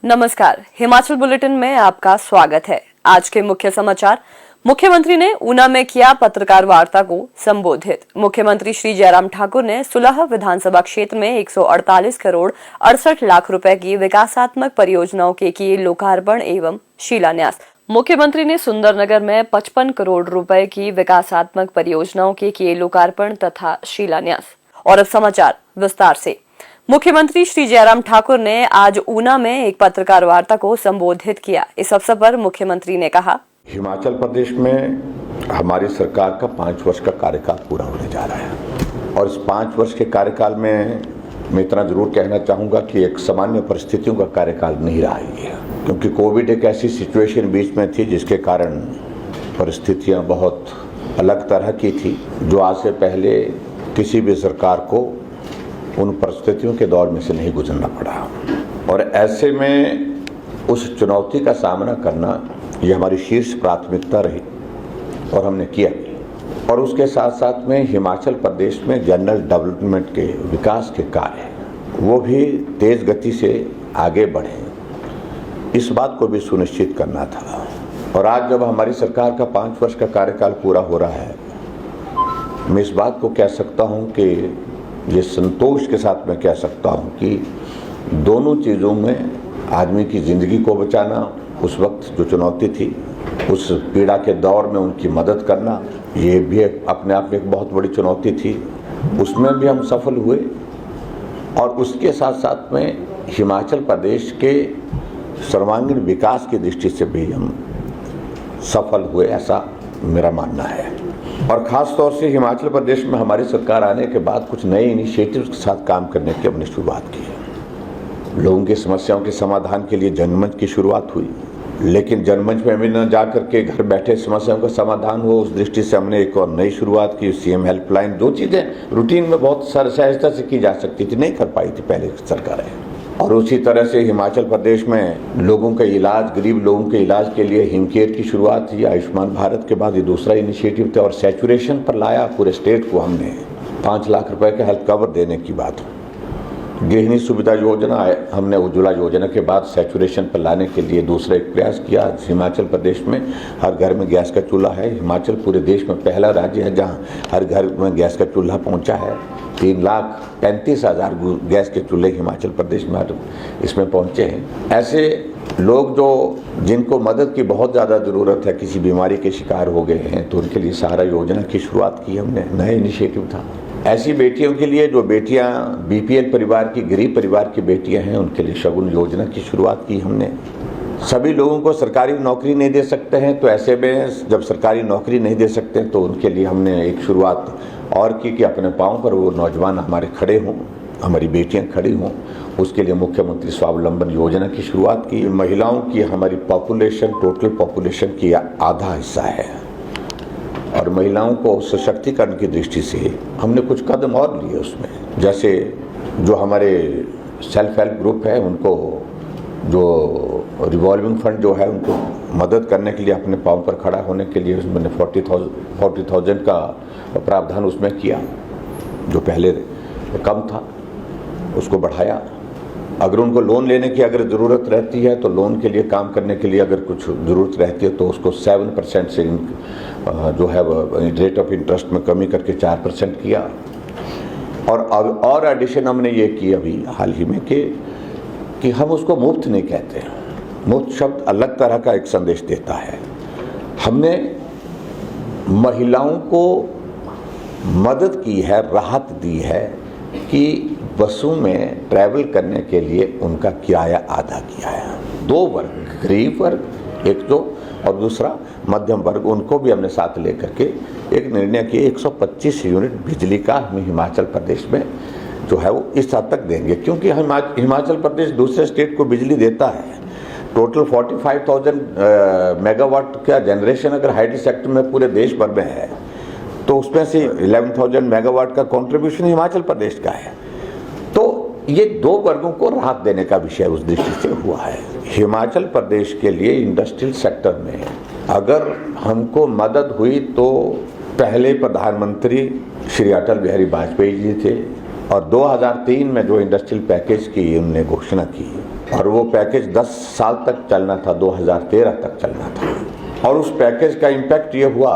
नमस्कार, हिमाचल बुलेटिन में आपका स्वागत है। आज के मुख्य समाचार। मुख्यमंत्री ने ऊना में किया पत्रकार वार्ता को संबोधित। मुख्यमंत्री श्री जयराम ठाकुर ने सुलह विधानसभा क्षेत्र में 148 करोड़ 68 लाख रुपए की विकासात्मक परियोजनाओं के किए लोकार्पण एवं शिलान्यास। मुख्यमंत्री ने सुंदरनगर में 55 करोड़ रुपए की विकासात्मक परियोजनाओं के किए लोकार्पण तथा शिलान्यास। और अब समाचार विस्तार से। मुख्यमंत्री श्री जयराम ठाकुर ने आज ऊना में एक पत्रकार वार्ता को संबोधित किया। इस अवसर पर मुख्यमंत्री ने कहा, हिमाचल प्रदेश में हमारी सरकार का 5 वर्ष का कार्यकाल पूरा होने जा रहा है और इस 5 वर्ष के कार्यकाल में मैं इतना जरूर कहना चाहूँगा कि एक सामान्य परिस्थितियों का कार्यकाल नहीं रहा है, क्योंकि कोविड एक ऐसी सिचुएशन बीच में थी जिसके कारण परिस्थितियाँ बहुत अलग तरह की थी, जो आज से पहले किसी भी सरकार को उन परिस्थितियों के दौर में से नहीं गुजरना पड़ा। और ऐसे में उस चुनौती का सामना करना ये हमारी शीर्ष प्राथमिकता रही और हमने किया। और उसके साथ साथ में हिमाचल प्रदेश में जनरल डेवलपमेंट के विकास के कार्य वो भी तेज गति से आगे बढ़े, इस बात को भी सुनिश्चित करना था। और आज जब हमारी सरकार का 5 वर्ष का कार्यकाल पूरा हो रहा है, मैं इस बात को कह सकता हूँ कि ये संतोष के साथ मैं कह सकता हूँ कि दोनों चीज़ों में आदमी की ज़िंदगी को बचाना, उस वक्त जो चुनौती थी, उस पीड़ा के दौर में उनकी मदद करना, ये भी अपने आप में एक बहुत बड़ी चुनौती थी, उसमें भी हम सफल हुए। और उसके साथ साथ में हिमाचल प्रदेश के सर्वांगीण विकास की दृष्टि से भी हम सफल हुए, ऐसा मेरा मानना है। और ख़ास तौर से हिमाचल प्रदेश में हमारी सरकार आने के बाद कुछ नए इनिशिएटिव्स के साथ काम करने की हमने शुरुआत की। लोगों की समस्याओं के समाधान के लिए जनमंच की शुरुआत हुई, लेकिन जनमंच में भी न जा करके घर बैठे समस्याओं का समाधान हो, उस दृष्टि से हमने एक और नई शुरुआत की, सीएम हेल्पलाइन। जो चीज़ें रूटीन में बहुत सहजता से की जा सकती थी, नहीं कर पाई थी पहले सरकारें। और उसी तरह से हिमाचल प्रदेश में लोगों का इलाज, गरीब लोगों के इलाज के लिए हिमकेयर की शुरुआत हुई। आयुष्मान भारत के बाद ये दूसरा इनिशिएटिव था और सैचुरेशन पर लाया पूरे स्टेट को हमने। 5 लाख रुपए का हेल्थ कवर देने की बात। गृहिणी सुविधा योजना, हमने उज्ज्वला योजना के बाद सैचुरेशन पर लाने के लिए दूसरा एक प्रयास किया। हिमाचल प्रदेश में हर घर में गैस का चूल्हा है। हिमाचल पूरे देश में पहला राज्य है जहां हर घर में गैस का चूल्हा पहुंचा है। 3,35,000 गैस के चूल्हे हिमाचल प्रदेश में इसमें पहुंचे हैं। ऐसे लोग जिनको मदद की बहुत ज़्यादा ज़रूरत है, किसी बीमारी के शिकार हो गए हैं, तो उनके लिए सहारा योजना की शुरुआत की हमने, नया इनिशिएटिव था। ऐसी बेटियों के लिए जो बेटियां बीपीएल परिवार की, गरीब परिवार की बेटियां हैं, उनके लिए शगुन योजना की शुरुआत की हमने। सभी लोगों को सरकारी नौकरी नहीं दे सकते हैं, तो ऐसे में जब सरकारी नौकरी नहीं दे सकते हैं, तो उनके लिए हमने एक शुरुआत और की कि अपने पाँव पर वो नौजवान हमारे खड़े हों, हमारी बेटियां खड़ी हों। उसके लिए मुख्यमंत्री स्वावलंबन योजना की शुरुआत की। महिलाओं की हमारी पॉपुलेशन, टोटल पॉपुलेशन की आधा हिस्सा है और महिलाओं को सशक्तिकरण की दृष्टि से हमने कुछ कदम और लिए उसमें। जैसे जो हमारे सेल्फ हेल्प ग्रुप है, उनको जो रिवॉल्विंग फंड जो है, उनको मदद करने के लिए, अपने पाँव पर खड़ा होने के लिए मैंने 40,000 का प्रावधान उसमें किया। जो पहले कम था उसको बढ़ाया। अगर उनको लोन लेने की अगर ज़रूरत रहती है, तो लोन के लिए, काम करने के लिए अगर कुछ ज़रूरत रहती है, तो उसको 7% से जो है रेट ऑफ इंटरेस्ट में कमी करके 4% किया। और एडिशन हमने ये की अभी हाल ही में कि हम उसको मुफ्त नहीं कहते हैं। मुफ्त शब्द अलग तरह का एक संदेश देता है। हमने महिलाओं को मदद की है, राहत दी है कि बसों में ट्रैवल करने के लिए उनका किराया आधा किया है। 2 वर्ग, गरीब वर्ग एक जो, और दूसरा मध्यम वर्ग, उनको भी हमने साथ लेकर के एक निर्णय किया। 125 यूनिट बिजली का हम हिमाचल प्रदेश में जो है वो इस हद तक देंगे, क्योंकि हिमाचल प्रदेश दूसरे स्टेट को बिजली देता है। टोटल 45,000 मेगावाट का जनरेशन अगर हाइड्रो सेक्टर में पूरे देश भर में है, तो उसमें से 11,000 मेगावाट का कंट्रीब्यूशन हिमाचल प्रदेश का है। तो ये 2 वर्गों को राहत देने का विषय उस दृष्टि से हुआ है। हिमाचल प्रदेश के लिए इंडस्ट्रियल सेक्टर में अगर हमको मदद हुई, तो पहले प्रधानमंत्री श्री अटल बिहारी वाजपेयी जी थे और 2003 में जो इंडस्ट्रियल पैकेज की उन्होंने घोषणा की और वो पैकेज 10 साल तक चलना था, 2013 तक चलना था। और उस पैकेज का इम्पैक्ट ये हुआ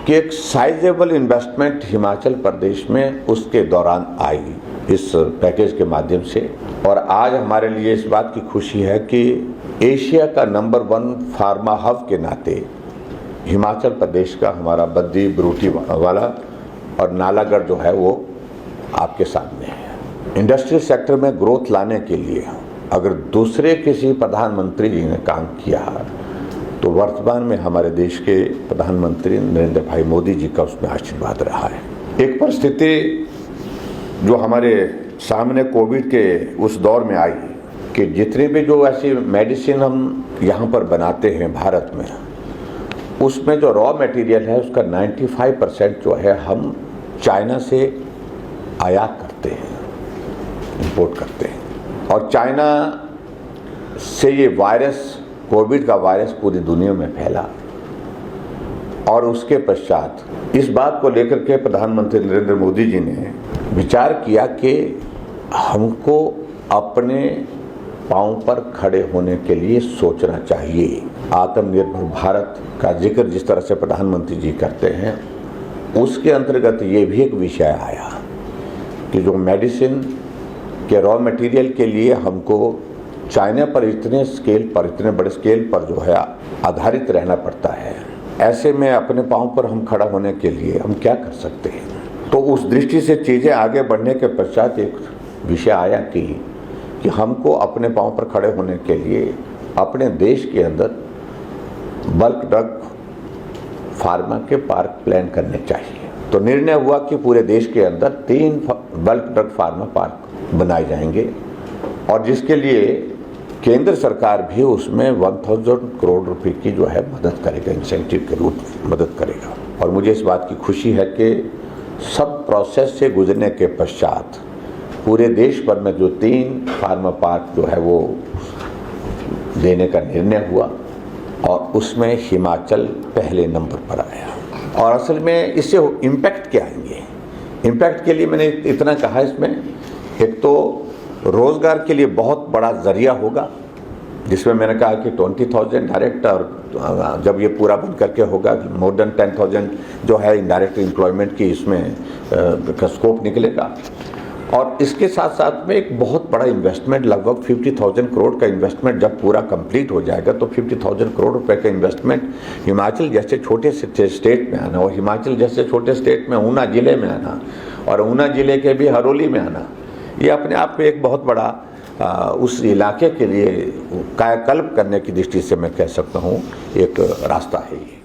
कि एक साइजेबल इन्वेस्टमेंट हिमाचल प्रदेश में उसके दौरान आई इस पैकेज के माध्यम से। और आज हमारे लिए इस बात की खुशी है कि एशिया का नंबर 1 फार्मा हब के नाते हिमाचल प्रदेश का हमारा बद्दी, बरूटी वाला और नालागढ़ जो है वो आपके सामने है। इंडस्ट्रियल सेक्टर में ग्रोथ लाने के लिए अगर दूसरे किसी प्रधानमंत्री जी ने काम किया तो वर्तमान में हमारे देश के प्रधानमंत्री नरेंद्र भाई मोदी जी का उसमें आशीर्वाद रहा है। एक परिस्थिति जो हमारे सामने कोविड के उस दौर में आई कि जितने भी जो ऐसी मेडिसिन हम यहाँ पर बनाते हैं भारत में, उसमें जो रॉ मटेरियल है उसका 95% जो है हम चाइना से आयात करते हैं, इंपोर्ट करते हैं। और चाइना से ये वायरस, कोविड का वायरस पूरी दुनिया में फैला और उसके पश्चात इस बात को लेकर के प्रधानमंत्री नरेंद्र मोदी जी ने विचार किया कि हमको अपने पांव पर खड़े होने के लिए सोचना चाहिए। आत्मनिर्भर भारत का जिक्र जिस तरह से प्रधानमंत्री जी करते हैं, उसके अंतर्गत ये भी एक विषय आया कि जो मेडिसिन के रॉ मटेरियल के लिए हमको चाइना पर इतने बड़े स्केल पर जो है आधारित रहना पड़ता है, ऐसे में अपने पांव पर हम खड़ा होने के लिए हम क्या कर सकते हैं। तो उस दृष्टि से चीज़ें आगे बढ़ने के पश्चात एक विषय आया कि हमको अपने पांव पर खड़े होने के लिए अपने देश के अंदर बल्क ड्रग फार्मा के पार्क प्लान करने चाहिए। तो निर्णय हुआ कि पूरे देश के अंदर 3 बल्क ड्रग फार्मा पार्क बनाए जाएंगे और जिसके लिए केंद्र सरकार भी उसमें 1000 करोड़ रुपए की जो है मदद करेगा, इंसेंटिव के रूप में मदद करेगा। और मुझे इस बात की खुशी है कि सब प्रोसेस से गुजरने के पश्चात पूरे देश भर में जो 3 फार्मा पार्क जो है वो देने का निर्णय हुआ और उसमें हिमाचल पहले नंबर पर आया। और असल में इससे इम्पैक्ट क्या आएंगे? इम्पैक्ट के लिए मैंने इतना कहा, इसमें एक तो रोजगार के लिए बहुत बड़ा जरिया होगा, जिसमें मैंने कहा कि 20,000 डायरेक्ट और जब ये पूरा बन करके होगा मोर देन 10,000 जो है इनडायरेक्ट एम्प्लॉयमेंट की इसमें का स्कोप निकलेगा। और इसके साथ साथ में एक बहुत बड़ा इन्वेस्टमेंट, लगभग 50,000 करोड़ का इन्वेस्टमेंट जब पूरा कंप्लीट हो जाएगा तो 50,000 करोड़ रुपए का इन्वेस्टमेंट हिमाचल जैसे छोटे से स्टेट में आना और हिमाचल जैसे छोटे स्टेट में ऊना जिले में आना और ऊना जिले के भी हरोली में आना, ये अपने आप में एक बहुत बड़ा उस इलाके के लिए कायाकल्प करने की दृष्टि से मैं कह सकता हूँ एक रास्ता है ये।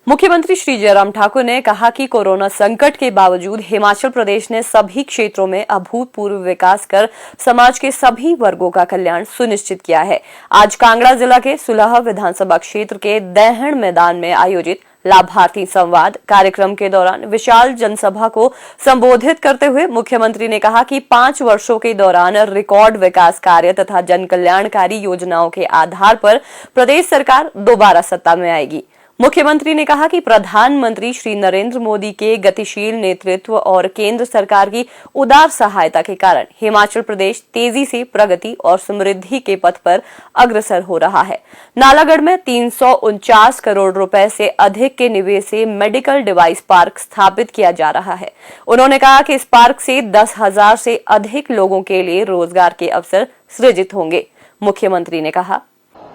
मुख्यमंत्री श्री जयराम ठाकुर ने कहा कि कोरोना संकट के बावजूद हिमाचल प्रदेश ने सभी क्षेत्रों में अभूतपूर्व विकास कर समाज के सभी वर्गों का कल्याण सुनिश्चित किया है। आज कांगड़ा जिला के सुलह विधानसभा क्षेत्र के दैहण मैदान में आयोजित लाभार्थी संवाद कार्यक्रम के दौरान विशाल जनसभा को संबोधित करते हुए मुख्यमंत्री ने कहा कि 5 वर्षों के दौरान रिकॉर्ड विकास कार्य तथा जन कल्याणकारी योजनाओं के आधार पर प्रदेश सरकार दोबारा सत्ता में आएगी। मुख्यमंत्री ने कहा कि प्रधानमंत्री श्री नरेंद्र मोदी के गतिशील नेतृत्व और केंद्र सरकार की उदार सहायता के कारण हिमाचल प्रदेश तेजी से प्रगति और समृद्धि के पथ पर अग्रसर हो रहा है। नालागढ़ में 349 करोड़ रुपए से अधिक के निवेश से मेडिकल डिवाइस पार्क स्थापित किया जा रहा है। उन्होंने कहा कि इस पार्क से 10,000 से अधिक लोगों के लिए रोजगार के अवसर सृजित होंगे। मुख्यमंत्री ने कहा,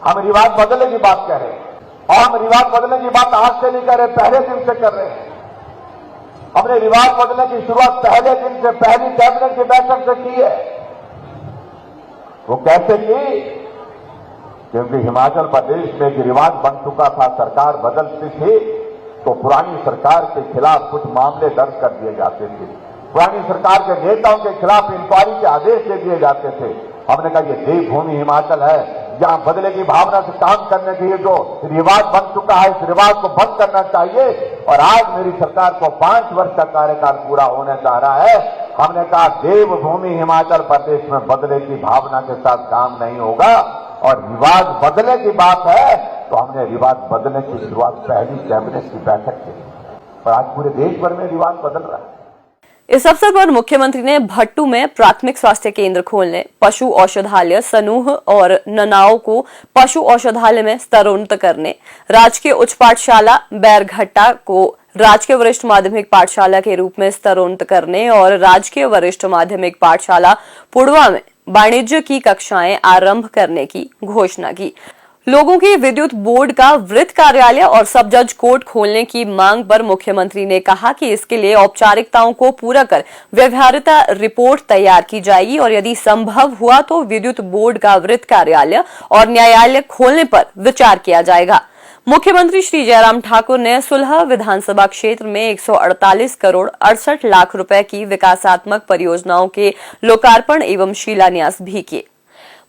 हम रिवाज बदलने की बात कह रहे हैं और हम रिवाज बदलने की बात आज से नहीं कर रहे, पहले दिन से कर रहे हैं। हमने रिवाज बदलने की शुरुआत पहले दिन से पहली कैबिनेट की बैठक से की है। वो कैसे की? क्योंकि हिमाचल प्रदेश में एक रिवाज बन चुका था, सरकार बदलती थी तो पुरानी सरकार के खिलाफ कुछ मामले दर्ज कर दिए जाते थे, पुरानी सरकार के नेताओं के खिलाफ इंक्वायरी के आदेश दे दिए जाते थे। हमने कहा ये देवभूमि हिमाचल है, जहां बदले की भावना से काम करने के लिए जो रिवाज बन चुका है, इस रिवाज को बंद करना चाहिए। और आज मेरी सरकार को 5 वर्ष का कार्यकाल पूरा होने जा रहा है। हमने कहा देवभूमि हिमाचल प्रदेश में बदले की भावना के साथ काम नहीं होगा और रिवाज बदले की बात है तो हमने रिवाज बदलने की शुरुआत पहली कैबिनेट की बैठक की और आज पूरे देश भर में रिवाज बदल रहा है। इस अवसर पर मुख्यमंत्री ने भट्टू में प्राथमिक स्वास्थ्य केंद्र खोलने, पशु औषधालय सनूह और ननाओं को पशु औषधालय में स्तरोन्नत करने, राजकीय उच्च पाठशाला बैरघट्टा को राजकीय वरिष्ठ माध्यमिक पाठशाला के रूप में स्तरोन्नत करने और राजकीय वरिष्ठ माध्यमिक पाठशाला पुड़वा में वाणिज्य की कक्षाएं आरंभ करने की घोषणा की। लोगों की विद्युत बोर्ड का वृत्त कार्यालय और सब जज कोर्ट खोलने की मांग पर मुख्यमंत्री ने कहा कि इसके लिए औपचारिकताओं को पूरा कर व्यवहार्यता रिपोर्ट तैयार की जाएगी और यदि संभव हुआ तो विद्युत बोर्ड का वृत्त कार्यालय और न्यायालय खोलने पर विचार किया जाएगा। मुख्यमंत्री श्री जयराम ठाकुर ने सुलह विधानसभा क्षेत्र में 148 करोड़ 68 लाख रुपए की विकासात्मक परियोजनाओं के लोकार्पण एवं शिलान्यास भी किए।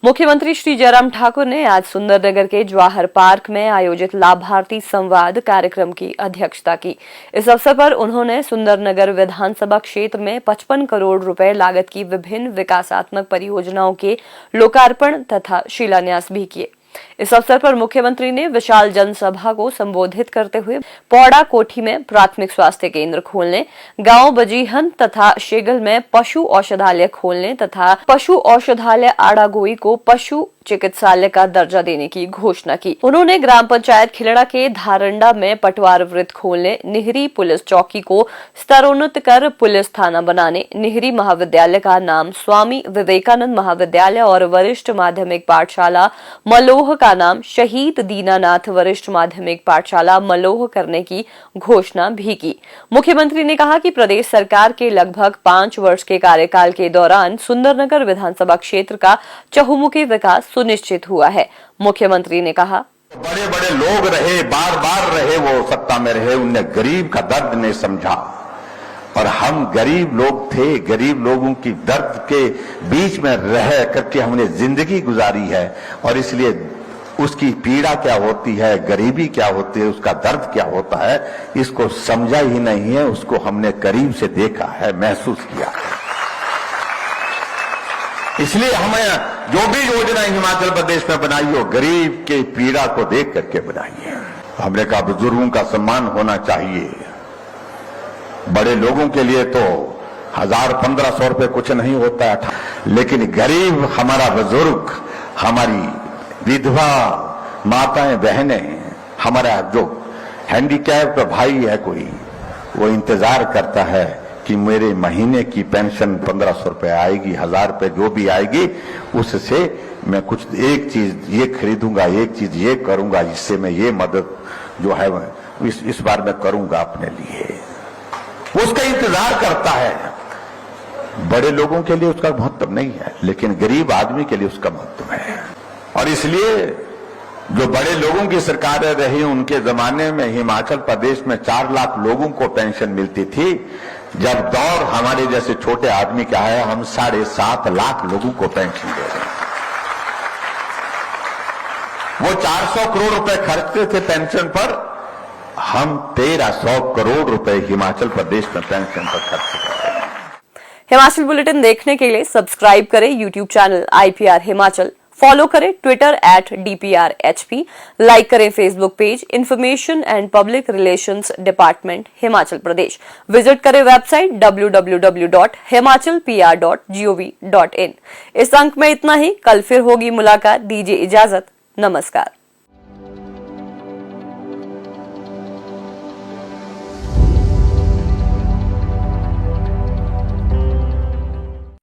मुख्यमंत्री श्री जयराम ठाकुर ने आज सुंदरनगर के जवाहर पार्क में आयोजित लाभार्थी संवाद कार्यक्रम की अध्यक्षता की। इस अवसर पर उन्होंने सुंदरनगर विधानसभा क्षेत्र में 55 करोड़ रुपए लागत की विभिन्न विकासात्मक परियोजनाओं के लोकार्पण तथा शिलान्यास भी किए। इस अवसर पर मुख्यमंत्री ने विशाल जनसभा को संबोधित करते हुए पौड़ा कोठी में प्राथमिक स्वास्थ्य केंद्र खोलने, गांव बजीहन तथा शेगल में पशु औषधालय खोलने तथा पशु औषधालय आड़ागोई को पशु चिकित्सालय का दर्जा देने की घोषणा की। उन्होंने ग्राम पंचायत खिलड़ा के धारंडा में पटवार वृत्त खोलने, निहरी पुलिस चौकी को स्तरोन्नत कर पुलिस थाना बनाने, निहरी महाविद्यालय का नाम स्वामी विवेकानंद महाविद्यालय और वरिष्ठ माध्यमिक पाठशाला मलोह का नाम शहीद दीनानाथ वरिष्ठ माध्यमिक पाठशाला मलोह करने की घोषणा भी की। मुख्यमंत्री ने कहा कि प्रदेश सरकार के लगभग 5 वर्ष के कार्यकाल के दौरान सुंदरनगर विधानसभा क्षेत्र का चहुमुखी विकास सुनिश्चित हुआ है। मुख्यमंत्री ने कहा, बड़े बड़े लोग रहे, बार बार रहे, वो सत्ता में रहे, उनने गरीब का दर्द नहीं समझा और हम गरीब लोग थे। गरीब लोगों की दर्द के बीच में रह करके हमने जिंदगी गुजारी है और इसलिए उसकी पीड़ा क्या होती है, गरीबी क्या होती है, उसका दर्द क्या होता है, इसको समझा ही नहीं है। उसको हमने करीब से देखा है, महसूस किया है। इसलिए हमें जो भी योजना हिमाचल प्रदेश में बनाई हो, गरीब के पीड़ा को देख करके बनाई है। हमने कहा बुजुर्गों का सम्मान होना चाहिए। बड़े लोगों के लिए तो 1000-1500 रुपए कुछ नहीं होता है, लेकिन गरीब हमारा बुजुर्ग, हमारी विधवा माताएं बहनें, हमारा जो हैंडीकैप भाई है कोई, वो इंतजार करता है कि मेरे महीने की पेंशन 1500 रुपए आएगी, 1000 रुपए जो भी आएगी, उससे मैं कुछ एक चीज ये खरीदूंगा, एक चीज ये करूंगा, जिससे मैं ये मदद जो है इस बार मैं करूंगा अपने लिए। उसका इंतजार करता है। बड़े लोगों के लिए उसका महत्व नहीं है, लेकिन गरीब आदमी के लिए उसका महत्व है। और इसलिए जो बड़े लोगों की सरकारें रही, उनके जमाने में हिमाचल प्रदेश में 4 लाख लोगों को पेंशन मिलती थी। जब दौर हमारे जैसे छोटे आदमी का है, हम 7.5 लाख लोगों को पेंशन दे रहे हैं। वो 400 करोड़ रुपए खर्चते थे पेंशन पर, हम 1300 करोड़ रुपए हिमाचल प्रदेश में पेंशन पर खर्च कर रहे हैं। हिमाचल बुलेटिन देखने के लिए सब्सक्राइब करें YouTube channel IPR Himachal, follow करें ट्विटर @DPRHP, लाइक करें Facebook page information and public relations department Himachal Pradesh, visit करें वेबसाइट www.himachalpr.gov.in। इस अंक में इतना ही, कल फिर होगी मुलाकात। दीजिए इजाजत, नमस्कार।